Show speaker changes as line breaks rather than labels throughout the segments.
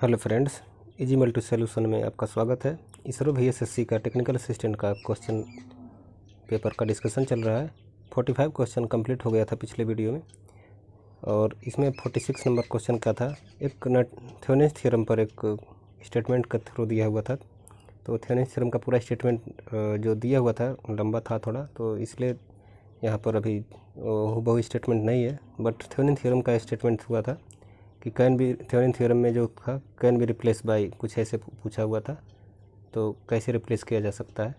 Hello friends, easy multi solution में आपका स्वागत है। इसरो VSSC का टेक्निकल असिस्टेंट का क्वेश्चन पेपर का डिस्कशन चल रहा है। 45 क्वेश्चन कंप्लीट हो गया था पिछले वीडियो में और इसमें 46 नंबर क्वेश्चन का था। एक थ्योनिस थ्योरम पर एक स्टेटमेंट का थ्रू दिया हुआ था। तो थ्योनिस थ्योरम का पूरा स्टेटमेंट जो दिया हुआ था लंबा था थोड़ा, तो इसलिए यहाँ पर अभी हूबहू स्टेटमेंट नहीं है, बट थ्योनिस थ्योरम का स्टेटमेंट हुआ था कि कैन बी थ्योरम थ्योरम में जो था कैन बी रिप्लेस बाय, कुछ ऐसे पूछा हुआ था। तो कैसे रिप्लेस किया जा सकता है,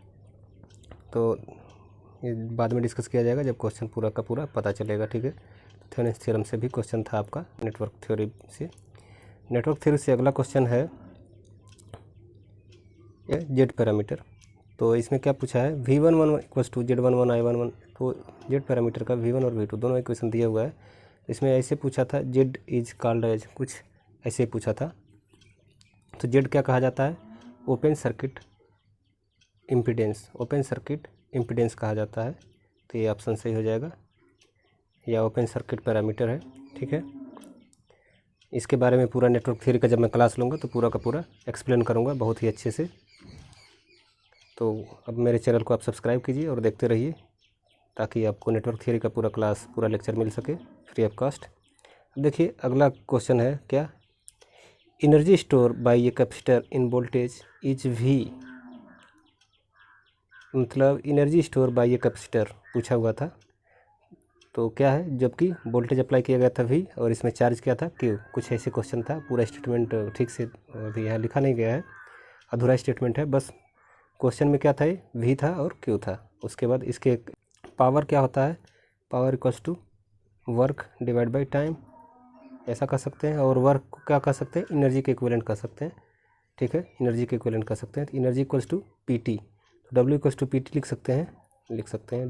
तो ये बाद में डिस्कस किया जाएगा जब क्वेश्चन पूरा का पूरा पता चलेगा। ठीक है, थ्योरम थ्योरम से भी क्वेश्चन था आपका नेटवर्क थ्योरी से। नेटवर्क थ्योरी से अगला क्वेश्चन है जेड पैरामीटर। तो इसमें क्या पूछा है, V11 equals to Z11 I11। तो जेड पैरामीटर का V1 और V2 दोनों इक्वेशन दिया हुआ है। इसमें ऐसे पूछा था Z इज कॉल्ड एज, कुछ ऐसे पूछा था। तो Z क्या कहा जाता है, open circuit impedance, open circuit impedance कहा जाता है। तो ये ऑप्शन सही हो जाएगा, या ओपन सर्किट पैरामीटर है। ठीक है, इसके बारे में पूरा नेटवर्क थ्योरी का जब मैं क्लास लूँगा तो पूरा का पूरा एक्सप्लेन करूँगा बहुत ही अच्छे से। तो अब मेरे चैनल को आप सब्सक्राइब कीजिए और देखते रहिए ताकि आपको नेटवर्क थ्योरी का पूरा क्लास, पूरा लेक्चर मिल सके फ्री ऑफ कॉस्ट। अब देखिए अगला क्वेश्चन है क्या, energy store bye a capacitor in voltage is V, मतलब energy store bye a capacitor पूछा हुआ था। तो क्या है, जबकि वोल्टेज अप्लाई किया गया था V और इसमें चार्ज किया था Q, कुछ ऐसे क्वेश्चन था। पूरा स्टेटमेंट ठीक से अभी यहाँ लिखा नहीं गया है, अधूरा स्टेटमेंट है। बस क्वेश्चन में क्या था, ये V था और Q था। उसके बाद इसके पावर क्या होता है, power equals to work divide by time, ऐसा कर सकते हैं। और वर्क को क्या कर सकते हैं, एनर्जी के इक्विवेलेंट कर सकते हैं। ठीक है, एनर्जी के इक्विवेलेंट कर सकते हैं। तो एनर्जी इक्वल्स टू PT, तो W इक्वल्स टू PT लिख सकते हैं,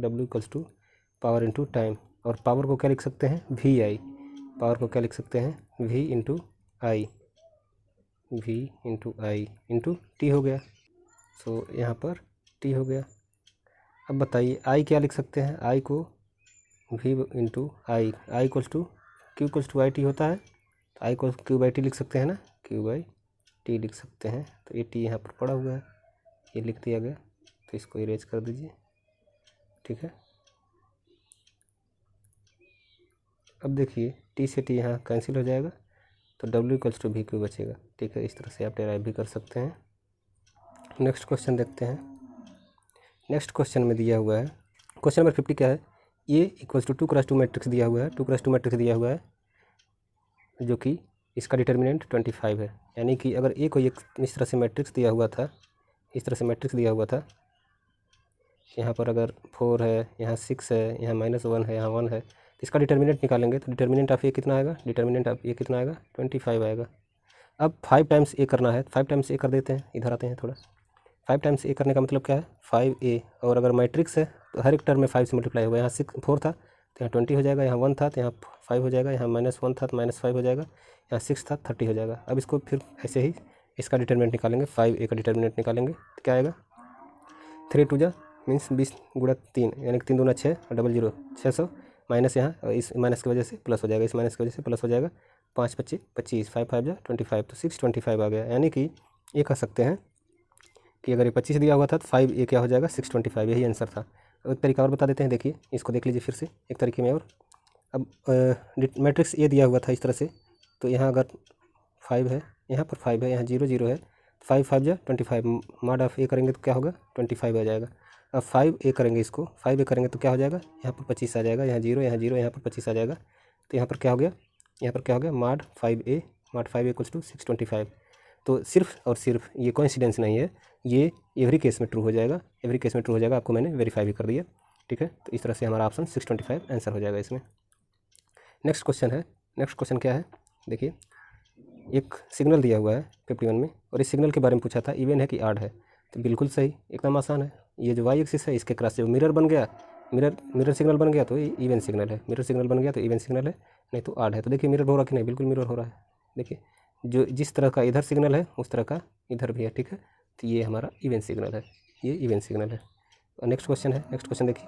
W equals to power into time. और पावर को क्या लिख सकते हैं, VI, पावर को क्या लिख सकते हैं, V इंटू आई, V इंटू आई इंटू T हो गया। सो यहाँ पर T हो गया। अब बताइए I क्या लिख सकते हैं, I को V into I, I equals to Q equals to IT होता है। तो I को Q/T लिख सकते हैं ना, Q/T लिख सकते हैं। तो ये T यहाँ पर पड़ा हुआ है, ये लिख दिया गया, तो इसको इरेज कर दीजिए। ठीक है, अब देखिए T से T यहाँ कैंसिल हो जाएगा, तो W इक्वल्स टू VQ बचेगा। ठीक है, इस तरह से आप डेराइव भी कर सकते हैं। नेक्स्ट क्वेश्चन देखते हैं। नेक्स्ट क्वेश्चन में दिया हुआ है, क्वेश्चन नंबर 50 क्या है, A equals to 2x2 matrix दिया हुआ है, 2x2 मैट्रिक्स दिया हुआ है, जो कि इसका डिटर्मिनेंट 25 है। यानी कि अगर A को एक इस तरह से मैट्रिक्स दिया हुआ था, इस तरह से मैट्रिक्स दिया हुआ था, यहाँ पर अगर 4 है, यहाँ 6 है, यहाँ -1 है, यहाँ 1 है, तो इसका डिटर्मिनेंट निकालेंगे। तो डिटर्मिनेंट ऑफ A कितना आएगा, डिटर्मिनेंट ऑफ A कितना आएगा, 25 आएगा। अब 5 टाइम्स A करना है, 5 टाइम्स A कर देते हैं। इधर आते हैं थोड़ा, 5 टाइम्स A करने का मतलब क्या है, 5A। और अगर मैट्रिक्स है तो हर एक टर्म में 5 से मल्टीप्लाई होगा। यहाँ 4 था तो यहाँ 20 हो जाएगा, यहाँ 1 था तो यहाँ 5 हो जाएगा, यहाँ -1 था तो -5 हो जाएगा, यहाँ 6 था 30 हो जाएगा। अब इसको फिर ऐसे ही इसका डिटर्मिनेंट निकालेंगे, 5A का डिटर्मिनेंट निकालेंगे तो क्या आएगा, 3 2 मीन्स 20 गुणा 3, यानी कि 3 दूना 6 और डबल 0 600, माइनस यहाँ इस माइनस की वजह से प्लस हो जाएगा, इस माइनस की वजह से प्लस हो जाएगा। 5 25 25, 5 5 25, तो 625 आ गया। यानी कि ये कह सकते हैं कि अगर ये 25 दिया हुआ था तो 5A क्या हो जाएगा, 625, यही आंसर था। एक तरीका और बता देते हैं, देखिए इसको देख लीजिए फिर से एक तरीके में और। अब मैट्रिक्स A दिया हुआ था इस तरह से, तो यहाँ अगर 5 है, यहाँ पर 5 है, यहाँ 0 0 है, 5 5 25, मॉड ऑफ A करेंगे तो क्या होगा, 25 आ जाएगा। अब 5A करेंगे, इसको 5A करेंगे तो क्या हो जाएगा, यहाँ पर 25 आ जाएगा, यहाँ 0 यहाँ 0, यहाँ पर 25 आ जाएगा। तो यहाँ पर क्या हो गया, यहाँ पर क्या हो गया, मॉड 5A इक्वल्स टू 625। तो सिर्फ और सिर्फ ये कोइंसिडेंस नहीं है, ये एवरी केस में ट्रू हो जाएगा, एवरी केस में ट्रू हो जाएगा। आपको मैंने वेरीफाई भी कर दिया। ठीक है, तो इस तरह से हमारा ऑप्शन 625 आंसर हो जाएगा इसमें। नेक्स्ट क्वेश्चन है, नेक्स्ट क्वेश्चन क्या है, देखिए एक सिग्नल दिया हुआ है 51 में, और इस सिग्नल के बारे में पूछा था इवन है कि आड है। तो बिल्कुल सही, एकदम आसान है। ये जो वाई एक्सिस है इसके क्रॉस से मिरर बन गया, मिरर सिग्नल बन गया तो ये इवन सिग्नल है, मिरर सिग्नल बन गया तो इवन सिग्नल है, नहीं तो आड है। तो देखिए मिरर हो रहा कि नहीं, बिल्कुल मिरर हो रहा है। देखिए जो जिस तरह का इधर सिग्नल है उस तरह का इधर भी है। ठीक है, तो ये हमारा इवन सिग्नल है, ये इवन सिग्नल है। और नेक्स्ट क्वेश्चन है, नेक्स्ट क्वेश्चन देखिए,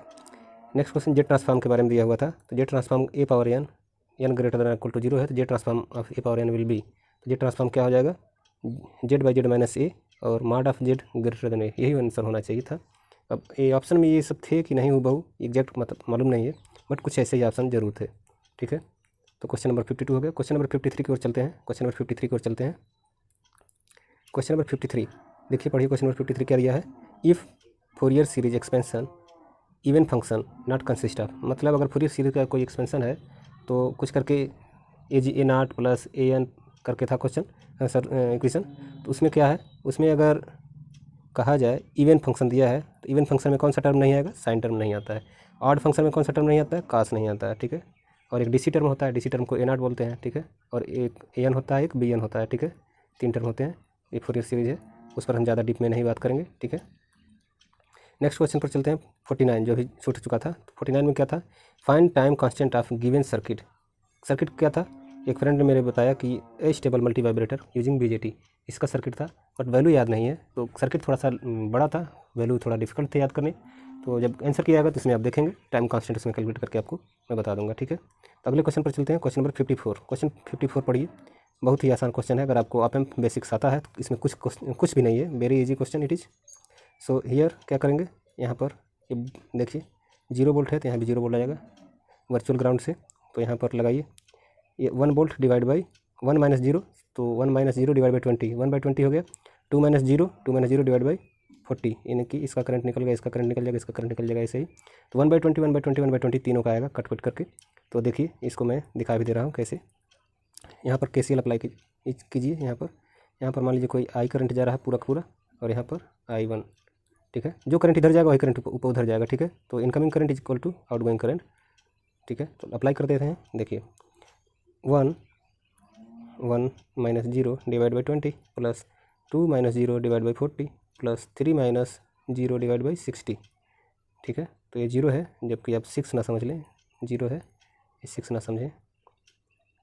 नेक्स्ट क्वेश्चन जेड ट्रांसफॉर्म के बारे में दिया हुआ था। तो Z transform A power n greater than equal to 0 है, तो Z transform of A power n will be, तो जेड ट्रांसफॉर्म क्या हो जाएगा, Z by Z minus A और mod of Z greater than A, यही आंसर होना चाहिए था। अब ये ऑप्शन में ये सब थे कि नहीं हूबहू एग्जैक्ट मतलब मालूम नहीं है, बट कुछ ऐसे ही ऑप्शन जरूर थे। ठीक है, तो क्वेश्चन नंबर 52 हो गया। क्वेश्चन नंबर 53 की ओर चलते हैं। क्वेश्चन नंबर 53 की ओर चलते हैं। क्वेश्चन नंबर 53 देखिए, पढ़िए क्वेश्चन नंबर 53 क्या दिया है। If Fourier series expansion even function not consist of, मतलब अगर फोरियर सीरीज का कोई एक्सपेंशन है तो कुछ करके ए नॉट प्लस ए एन करके था क्वेश्चन सर इक्वेशन, तो उसमें क्या है, उसमें अगर कहा जाए इवन फंक्शन दिया है तो इवन फंक्शन में कौन सा टर्म नहीं आएगा, साइन टर्म नहीं आता है। ऑड फंक्शन में कौन सा टर्म नहीं आता है, कास नहीं आता है। ठीक है, और एक डीसी टर्म होता है, डीसी टर्म को ए नॉट बोलते हैं। ठीक है, और एक ए एन होता है, एक बी एन होता है। ठीक है, 3 टर्म होते हैं। ये फोरियर सीरीज है, उस पर हम ज़्यादा डीप में नहीं बात करेंगे। ठीक है, नेक्स्ट क्वेश्चन पर चलते हैं। 49 जो भी छूट चुका था। 49 में क्या था, find time constant of given circuit. Circuit क्या था, एक फ्रेंड ने मेरे बताया कि astable multivibrator using BJT, इसका सर्किट था, बट वैल्यू याद नहीं है। तो सर्किट थोड़ा सा बड़ा था, वैल्यू थोड़ा डिफिकल्ट थे याद करने। तो जब आंसर किया जाएगा तो इसमें आप देखेंगे टाइम कांस्टेंट उसमें कैलकुलेट करके आपको मैं बता दूंगा। ठीक है, तो अगले क्वेश्चन पर चलते हैं। Question number 54। क्वेश्चन 54 पढ़िए, बहुत ही आसान क्वेश्चन है। अगर आपको आप बेसिक्स आता है तो इसमें कुछ भी नहीं है, very easy question it is. So here क्या करेंगे, यहाँ पर ये देखिए 0 वोल्ट है तो यहाँ भी 0 वोल्ट आ जाएगा वर्चुअल ग्राउंड से। तो यहाँ पर लगाइए ये 1 वोल्ट डिवाइड बाई 1 माइनस 0, तो 1 माइनस 0 डिवाइड बाई 20, 1 बाई 20 हो गया। 2 माइनस 0 डिवाइड बाई 40, यानी कि इसका करंट निकल गया, इसका करंट निकल जाएगा, इसका करंट निकल जाएगा, ऐसे ही। तो 1 बाई 20 1 बाई 20 1 बाई 20 तीनों का आएगा कट करके। तो देखिए इसको मैं दिखा भी दे रहा हूँ कैसे। यहाँ पर KCL अप्लाई कीजिए। यहाँ पर मान लीजिए कोई आई करंट जा रहा है पूरा का पूरा, और यहाँ पर I1। ठीक है, जो करंट इधर जाएगा वही करंट ऊपर उधर जाएगा। ठीक है, तो incoming current is equal to outgoing current. ठीक है, तो अप्लाई कर देते हैं। देखिए 1 minus 0 divide by 20 plus 2 minus 0 divide by 40 plus 3 minus 0 divide by 60। ठीक है, तो ये 0 है, जबकि आप 6 ना समझ लें, 0 है, ये 6 ना समझें,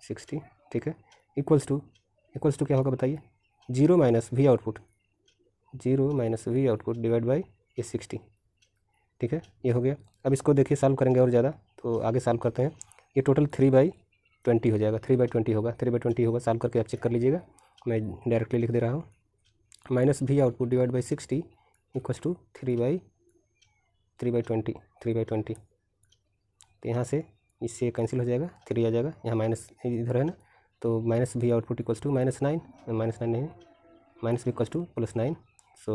60। ठीक है, इक्वल्स टू क्या होगा बताइए, 0 minus V output, 0 minus V output divide by ये 60। ठीक है, ये हो गया। अब इसको देखिए सॉल्व करेंगे और ज़्यादा, तो आगे सॉल्व करते हैं। ये टोटल 3/20 हो जाएगा, 3/20 होगा, 3/20 होगा। सॉल्व करके आप चेक कर लीजिएगा, मैं डायरेक्टली लिख दे रहा हूँ। Minus V output divide by 60 equals to 3/20। तो यहाँ से इससे कैंसिल हो जाएगा, 3 आ जाएगा, यहाँ माइनस इधर है ना, तो minus V output equals to -9 -9 नहीं, minus V equals to +9। So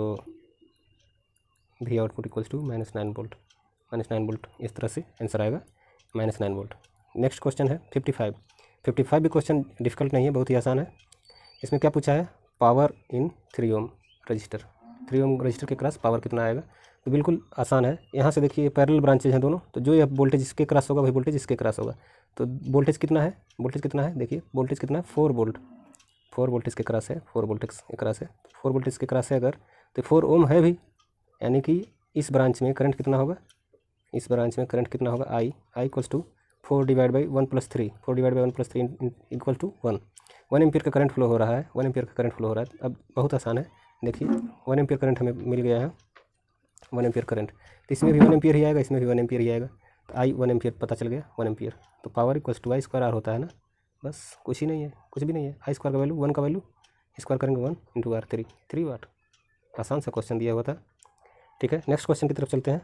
V output equals to -9 volt, -9 volt. इस तरह से आंसर आएगा -9 वोल्ट। नेक्स्ट क्वेश्चन है 55। 55 भी क्वेश्चन डिफिकल्ट नहीं है, बहुत ही आसान है। इसमें क्या पूछा है, power in 3 ohm resistor, 3 ohm resistor के क्रॉस पावर कितना आएगा। तो बिल्कुल आसान है। यहाँ से देखिए पैरेलल ब्रांचेज हैं दोनों, तो जो ये वोल्टेज इसके क्रॉस होगा वही वोल्टेज इसके क्रॉस होगा। तो वोल्टेज कितना है, देखिए वोल्टेज कितना है, 4 वोल्ट, 4 वोल्टेज के क्रॉस है, 4 वोल्टेज के क्रॉस है, 4 वोल्टेज के क्रॉस है अगर, तो 4 ओम है भी, यानी कि इस ब्रांच में करंट कितना होगा, इस ब्रांच में करंट कितना होगा, I equals to 4 divide by 1 + 3, 4 divide by 1 + 3 equal to 1 ampere का करंट फ्लो हो रहा है, 1 एम्पियर का करंट फ्लो हो रहा है। अब बहुत आसान है, देखिए 1 एम्पियर करंट हमें मिल गया है, 1 एम्पियर करंट, तो इसमें भी 1 एम्पियर ही आएगा, इसमें भी 1 एम्पियर ही आएगा। तो आई 1 एम्पियर पता चल गया, 1 एम्पियर। तो power equals to I² R होता है ना, बस कुछ ही नहीं है, कुछ भी नहीं है। I² का वैल्यू 1 का वैल्यू स्क्वायर करेंगे 1 × R 3 वाट। आसान सा क्वेश्चन दिया हुआ था। ठीक है, नेक्स्ट क्वेश्चन की तरफ चलते हैं।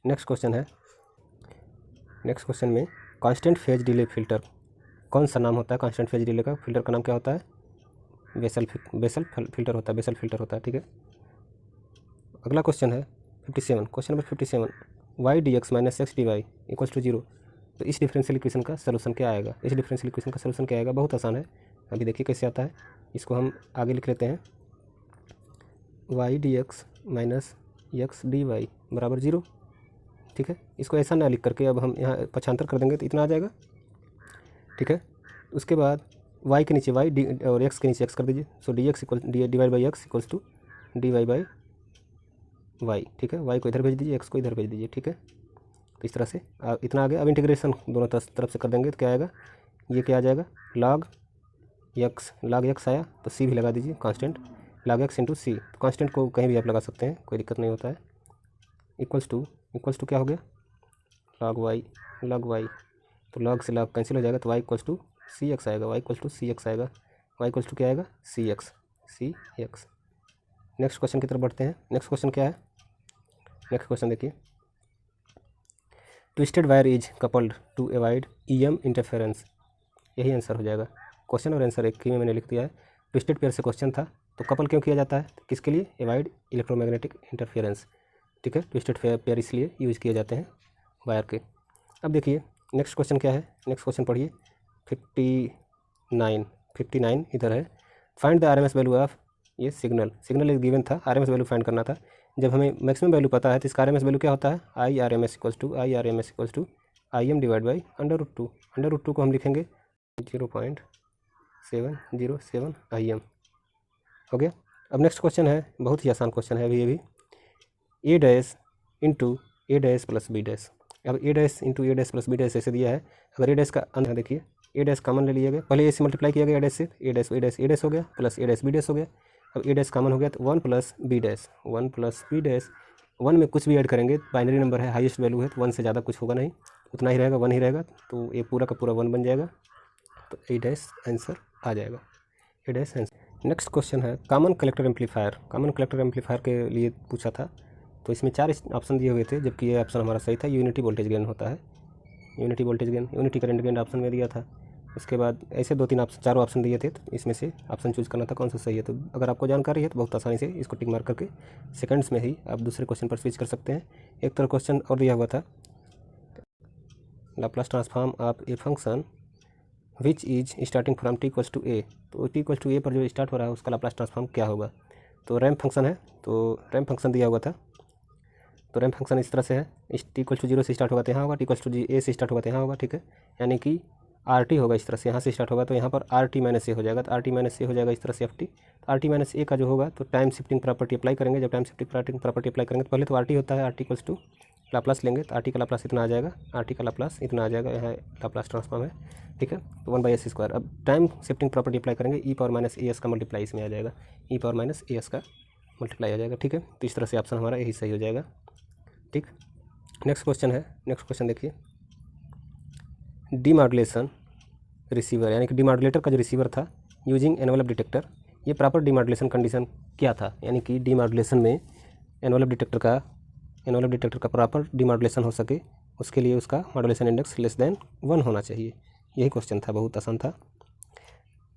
नेक्स्ट क्वेश्चन में कांस्टेंट फेज डिले फिल्टर कौन सा नाम होता है, कांस्टेंट फेज डिले का फिल्टर का नाम क्या होता है, बेसल फिल्टर होता है, बेसल फिल्टर होता है। ठीक है, अगला क्वेश्चन है 57। Question number 57, y dx minus x dy equals to 0। तो इस डिफरेंशियल इक्वेशन का सलूशन क्या आएगा, बहुत आसान है। अभी देखिए कैसे आता है, इसको हम आगे लिख लेते हैं, y dx minus x dy बराबर 0। ठीक है, इसको ऐसा ना लिख करके अब हम यहाँ पक्षांतर कर देंगे तो इतना आ जाएगा। ठीक है, उसके बाद y के नीचे y और x के नीचे x कर दीजिए। So dx equal divide by x equals to dy by y। ठीक है, y को इधर भेज दीजिए, x को इधर भेज दीजिए। ठीक है, तो इस तरह से इतना आ गया। अब इंटीग्रेशन दोनों तरफ से कर देंगे तो क्या आएगा, ये क्या आ जाएगा, log x आया तो c भी लगा दीजिए कांस्टेंट, log x इंटू सी। तो कांस्टेंट को कहीं भी आप लगा सकते हैं, कोई दिक्कत नहीं होता है। इक्वल्स टू क्या हो गया, log y, तो log से log कैंसिल हो जाएगा, तो y equals to C x आएगा, y इक्वल्स टू क्या आएगा, CX। नेक्स्ट क्वेश्चन की तरफ बढ़ते हैं। नेक्स्ट क्वेश्चन क्या है? नेक्स्ट क्वेश्चन देखिए, twisted wire is coupled to avoid EM interference. यही आंसर हो जाएगा। क्वेश्चन और आंसर एक ही में मैंने लिख दिया है। ट्विस्टेड पेयर से क्वेश्चन था, तो कपल क्यों किया जाता है? तो किसके लिए? Avoid electromagnetic interference. ठीक है, ट्विस्टेड पेयर इसलिए यूज़ किए जाते हैं वायर के। अब देखिए नेक्स्ट क्वेश्चन क्या है। नेक्स्ट क्वेश्चन पढ़िए 59 इधर है। Find the RMS value of, ये सिग्नल एक गिवन था, RMS वैल्यू फाइंड करना था। जब हमें मैक्सिमम वैल्यू पता है तो इसका RMS वैल्यू क्या होता है? IRMS = IM divide by √2। √2 को हम लिखेंगे 0.707 IM। हो गया। अब नेक्स्ट क्वेश्चन है, बहुत ही आसान क्वेश्चन है अभी ये भी। A dash into A dash plus B dash. अब A dash into A dash plus B dash ऐसे दिया है। अगर A डैश का अंदर देखिए, A डैश कॉमन ले लिया गया, पहले A से मल्टीप्लाई किया गया A डैश से, A डैश हो गया plus A dash B dash हो गया। अब A डैश कॉमन हो गया तो 1 प्लस B डैश, 1 में कुछ भी ऐड करेंगे, बाइनरी नंबर है, हाईएस्ट वैल्यू है, तो 1 से ज़्यादा कुछ होगा नहीं, उतना ही रहेगा, 1 ही रहेगा, तो ये पूरा का पूरा 1 बन जाएगा, तो A डैश आंसर आ जाएगा, A dash answer. Next question है common collector amplifier. Common collector amplifier के लिए पूछा था, तो इसमें 4 ऑप्शन दिए हुए थे, जबकि ये ऑप्शन हमारा सही था। यूनिटी वोल्टेज गेन होता है, unity voltage gain, unity current gain option में दिया था। उसके बाद ऐसे 2-3 ऑप्शन, 4 ऑप्शन दिए थे, तो इसमें से ऑप्शन चूज करना था कौन सा सही है। तो अगर आपको जानकारी है तो बहुत आसानी से इसको टिक मार करके सेकंड्स में ही आप दूसरे क्वेश्चन पर स्विच कर सकते हैं। एक तरह क्वेश्चन और दिया हुआ था, Laplace transform of a function which is starting from t = a। तो t = a पर जो स्टार्ट हो रहा है उसका लाप्लास ट्रांसफॉर्म क्या होगा? तो रैंप फंक्शन है, तो रैंप फंक्शन दिया हुआ था, तो रैंप फंक्शन इस तरह से है, इस t = 0 से स्टार्ट होगा तो यहाँ होगा, t = a से स्टार्ट होगा तो यहाँ होगा। ठीक है, यानी कि RT होगा इस तरह से, यहाँ से स्टार्ट होगा तो यहाँ पर RT - a हो जाएगा, तो RT - a हो जाएगा इस तरह से FT। तो RT - a का जो होगा तो टाइम शिफ्टिंग प्रॉपर्टी अप्लाई करेंगे। जब टाइम शिफ्टिंग प्रॉपर्टी अप्लाई करेंगे तो पहले तो RT होता है, RT = लाप्लास लेंगे तो RT का लाप्लास इतना आ जाएगा, RT का लाप्लास इतना आ जाएगा, यहाँ लाप्लास ट्रांसफॉर्म है। ठीक है, तो 1/s²। अब टाइम शिफ्टिंग प्रॉपर्टी अप्लाई करेंगे, e पावर -as का मल्टीप्लाई इसमें आ जाएगा, e पावर -as का मल्टीप्लाई आ जाएगा। ठीक है, तो इस तरह से ऑप्शन हमारा यही सही हो जाएगा। ठीक, नेक्स्ट क्वेश्चन है। नेक्स्ट क्वेश्चन देखिए, डीमॉड्यूलेशन रिसीवर, यानी कि डीमॉड्यूलेटर का जो रिसीवर था यूजिंग एनवेलप डिटेक्टर, ये प्रॉपर डीमॉड्यूलेशन कंडीशन क्या था? यानी कि डीमॉड्यूलेशन में एनवेलप डिटेक्टर का प्रॉपर डीमॉड्यूलेशन हो सके, उसके लिए उसका मॉड्यूलेशन इंडेक्स <1 होना चाहिए। यही क्वेश्चन था, बहुत आसान था।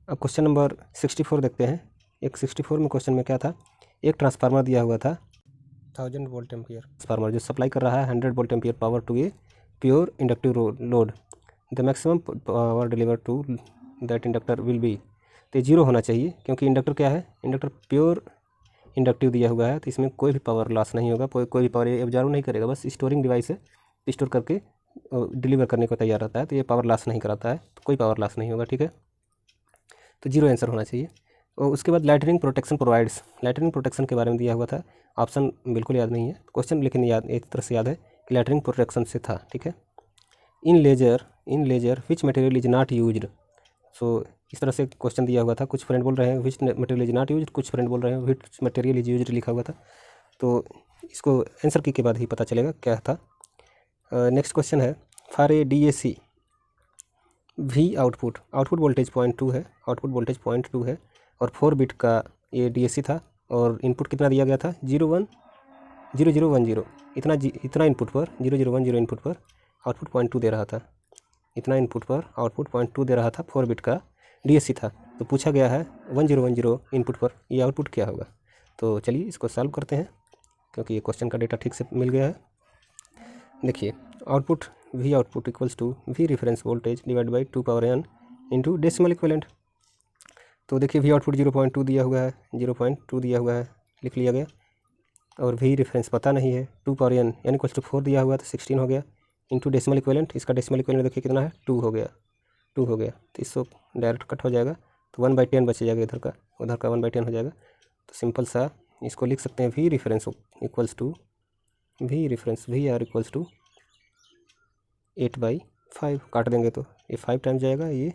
अब क्वेश्चन नंबर 64 देखते हैं। एक 64 में क्वेश्चन में क्या था, एक ट्रांसफार्मर दिया हुआ था 1000 वोल्ट एम्पियर ट्रांसफार्मर, जो सप्लाई कर रहा है 100 volt ampere power to a pure inductive load. The maximum power deliver to that inductor will be. तो 0 होना चाहिए, क्योंकि इंडक्टर क्या है, इंडक्टर प्योर इंडक्टिव दिया हुआ है, तो इसमें कोई भी पावर लॉस नहीं होगा, कोई भी पावर एब्जॉर्ब नहीं करेगा, बस स्टोरिंग डिवाइस है, स्टोर करके डिलीवर करने को तैयार रहता है, तो ये पावर लॉस नहीं कराता है, तो कोई पावर लॉस नहीं होगा। ठीक है, तो 0 आंसर होना चाहिए। और उसके बाद lightning protection provides, lightning protection के बारे में दिया हुआ था, ऑप्शन बिल्कुल याद नहीं है क्वेश्चन, लेकिन याद एक तरह से याद है कि लाइटनिंग प्रोटेक्शन से था। ठीक है, in laser which material is not used. So इस तरह से क्वेश्चन दिया हुआ था, कुछ फ्रेंड बोल रहे हैं विच मटेरियल इज नॉट यूज्ड, कुछ फ्रेंड बोल रहे हैं विच मटेरियल इज यूज्ड लिखा हुआ था, तो इसको आंसर की के बाद ही पता चलेगा क्या था। नेक्स्ट क्वेश्चन है, for a DAC V output voltage 0.2 है, आउटपुट वोल्टेज 0.2 है, और 4 बिट का ये DAC था, और इनपुट कितना दिया गया था 0010, इतना इनपुट पर 0010 इनपुट पर आउटपुट 0.2 दे रहा था, इतना इनपुट पर आउटपुट 0.2 दे रहा था, 4 बिट का DAC था। तो पूछा गया है 1010 इनपुट पर ये आउटपुट क्या होगा। तो चलिए इसको सॉल्व करते हैं, क्योंकि ये क्वेश्चन का डेटा ठीक से मिल गया है। देखिए, output V output = V reference voltage divide by 2 power n into decimal equivalent. तो देखिए V आउटपुट 0.2 दिया हुआ है, 0.2 दिया हुआ है, लिख लिया गया, और V रेफरेंस पता नहीं है, 2 पावर n यानी =4 दिया हुआ तो 16 हो गया, इंटू डेसिमल इक्विवेलेंट, इसका डेसिमल इक्विवेलेंट देखिए कितना है 2 हो गया, तो इसको डायरेक्ट कट हो जाएगा, तो 1/10 बच जाएगा, इधर का 1/10 हो जाएगा। तो सिंपल सा इसको लिख सकते हैं, V रेफरेंस = 8/5, काट देंगे तो ये 5 टाइम्स जाएगा, ये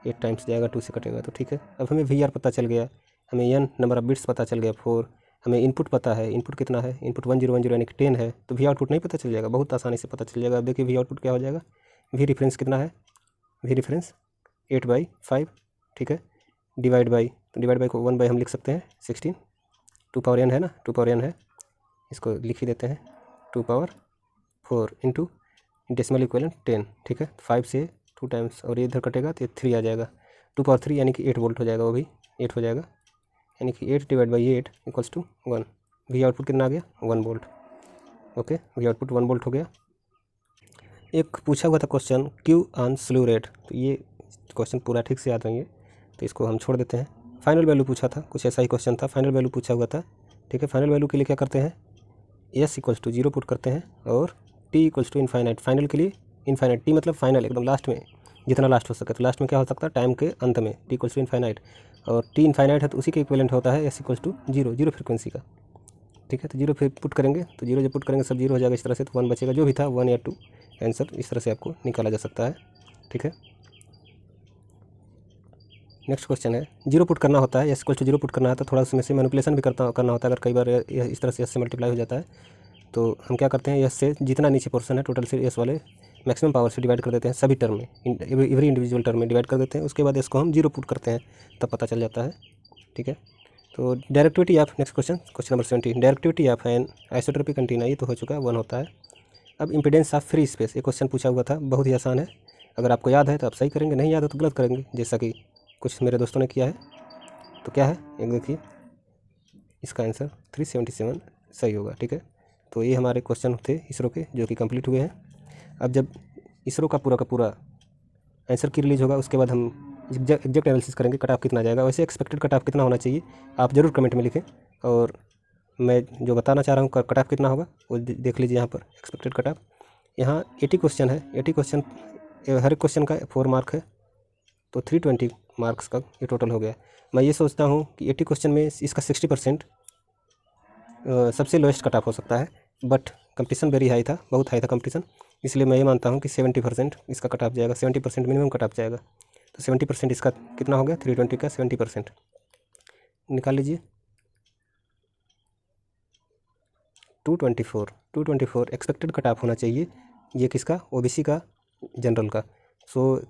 8 टाइम्स जाएगा, 2 से कटेगा, तो ठीक है। अब हमें VR पता चल गया, हमें n नंबर ऑफ बिट्स पता चल गया 4, हमें इनपुट पता है, इनपुट कितना है, इनपुट 1010 यानी कि 10 है, तो V आउटपुट नहीं पता चल जाएगा, बहुत आसानी से पता चल जाएगा। अब देखिए V आउटपुट क्या हो जाएगा, V रेफरेंस कितना है, V रेफरेंस 8/5, ठीक है, डिवाइड बाई, तो डिवाइड बाई को 1 बाई हम लिख सकते हैं 16, 2 पावर n है ना, 2 पावर n है, इसको लिख ही देते हैं 2 पावर 4 इंटू डेसिमल इक्वलेंट 10, ठीक है। 5 से 2 टाइम्स और ये इधर कटेगा तो ये 3 आ जाएगा, 2 पावर 3 यानी कि 8 वोल्ट हो जाएगा, वो भी 8 हो जाएगा, यानी कि 8 divide by 8 equals to 1। V output कितना आ गया 1 volt, okay, V output 1 volt हो गया। एक पूछा हुआ था question Q on slew rate, तो ये क्वेश्चन पूरा ठीक से याद नहीं है तो इसको हम छोड़ देते हैं। फाइनल वैल्यू पूछा था, कुछ ऐसा ही क्वेश्चन था, फाइनल वैल्यू पूछा हुआ था, ठीक है। फाइनल वैल्यू के लिए क्या करते हैं, एस इक्वल्स टू 0 पुट करते हैं और T equals to infinite, final के लिए इनफाइनाइट, टी मतलब फाइनल एकदम लास्ट में, जितना लास्ट हो सके, तो लास्ट में क्या हो सकता है टाइम के अंत में, टी इक्वल्स टू इनफाइनाइट, और टी इनफाइनाइट है तो उसी के इक्विवेलेंट होता है एस इक्वल्स टू 0, 0 फ्रिक्वेंसी का, ठीक है। तो 0 फिर पुट करेंगे तो 0 जब पुट करेंगे सब 0 हो जाएगा इस तरह से, तो 1 बचेगा, जो भी था 1 या 2 आंसर इस तरह से आपको निकाला जा सकता है, ठीक है। नेक्स्ट क्वेश्चन है 0 पुट करना होता है, एस इक्वल टू 0 पुट करना है तो थोड़ा उसमें से मैनिपुलेशन भी करना होता है। अगर कई बार इस तरह से एस से मल्टीप्लाई हो जाता है तो हम क्या करते हैं, एस से जितना नीचे पोर्शन है टोटल से एस वाले मैक्सिमम पावर से डिवाइड कर देते हैं, सभी टर्म में, एवरी इंडिविजुअल टर्म में डिवाइड कर देते हैं, उसके बाद इसको हम 0 पुट करते हैं तब पता चल जाता है, ठीक है। तो directivity of, next question, question number 17, directivity of an isotropic antenna, ये तो हो चुका है, 1 होता है। अब इम्पीडेंस ऑफ फ्री स्पेस, ये क्वेश्चन पूछा हुआ था, बहुत ही आसान है, अगर आपको याद है तो आप सही करेंगे, नहीं याद है तो गलत करेंगे, जैसा कि कुछ मेरे दोस्तों ने किया है। तो क्या है, एक देखिए, इसका आंसर 377 सही होगा, ठीक है। तो ये हमारे क्वेश्चन थे इसरो के जो कि कंप्लीट हुए हैं। अब जब इसरो का पूरा आंसर की रिलीज होगा उसके बाद हम एग्जैक्ट एनालिसिस करेंगे कट ऑफ कितना जाएगा। वैसे एक्सपेक्टेड कट ऑफ कितना होना चाहिए आप ज़रूर कमेंट में लिखें, और मैं जो बताना चाह रहा हूँ कट ऑफ कितना होगा वो देख लीजिए यहाँ पर, एक्सपेक्टेड कट ऑफ। यहाँ 80 क्वेश्चन है, 80 क्वेश्चन, हर एक क्वेश्चन का 4 मार्क है, तो 320 मार्क्स का ये टोटल हो गया। मैं ये सोचता हूँ कि 80 क्वेश्चन में इसका 60% सबसे लोएस्ट कट ऑफ हो सकता है, बट कंपटीशन वेरी हाई था, बहुत हाई था कंपटीशन, इसलिए मैं ये मानता हूँ कि 70% इसका कट ऑफ जाएगा, 70% मिनिमम कट ऑफ जाएगा। तो 70% इसका कितना हो गया, 320 का 70% निकाल लीजिए, 224 एक्सपेक्टेड कट ऑफ होना चाहिए, ये किसका, ओबीसी का, जनरल का। सो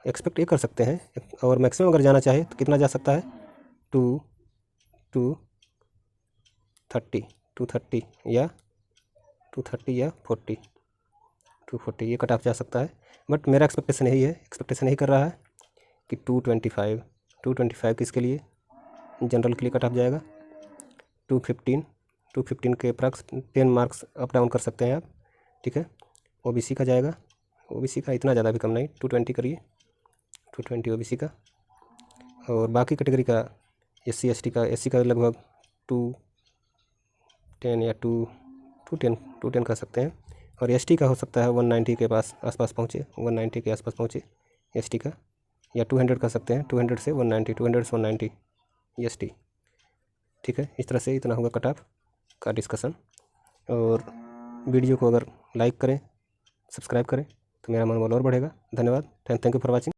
एक्सपेक्ट ये कर सकते हैं, और मैक्सिमम अगर जाना चाहे तो कितना जा सकता है, 230 या 40, 240 ये कट ऑफ जा सकता है। बट मेरा एक्सपेक्टेशन यही है, एक्सपेक्टेशन यही कर रहा है कि 225 किसके लिए, जनरल के लिए कट ऑफ जाएगा। 215 के अप्रॉक्स 10 मार्क्स अप डाउन कर सकते हैं आप, ठीक है। ओबीसी का जाएगा, ओबीसी का इतना ज़्यादा भी कम नहीं, 220 करिए, 220 ओबीसी का, और बाकी कैटेगरी का एससी एसटी का, एससी का लगभग 210 या 210 कर सकते हैं, और एसटी का हो सकता है 190 के आसपास पहुँचे, 190 के आसपास पहुँचे एसटी का, या 200 कर सकते हैं, 200 से 190, 200 से 190 एसटी, ठीक है। इस तरह से इतना होगा कट ऑफ का डिस्कशन। और वीडियो को अगर लाइक करें, सब्सक्राइब करें तो मेरा मनोबल और बढ़ेगा। धन्यवाद, थैंक यू फॉर वॉचिंग।